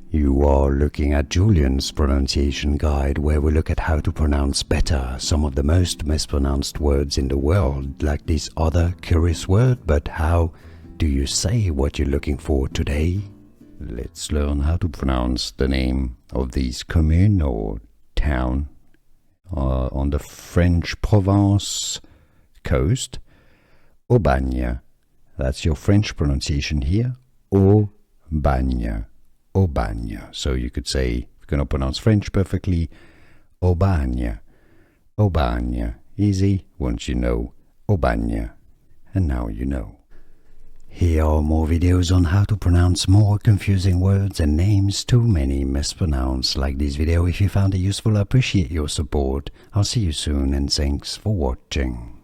You are looking at Julian's pronunciation guide, where we look at how to pronounce better some of the most mispronounced words in the world, like this other curious word. But how do you say what you're looking for today? Let's learn how to pronounce the name of this commune or town on the French Provence coast. Aubagne. That's your French pronunciation here. Aubagne. Aubagne. So you could say, if you're going to pronounce French perfectly, Aubagne. Aubagne. Easy once you know Aubagne. And now you know. Here are more videos on how to pronounce more confusing words and names too many mispronounced. Like this video if you found it useful. I appreciate your support. I'll see you soon and thanks for watching.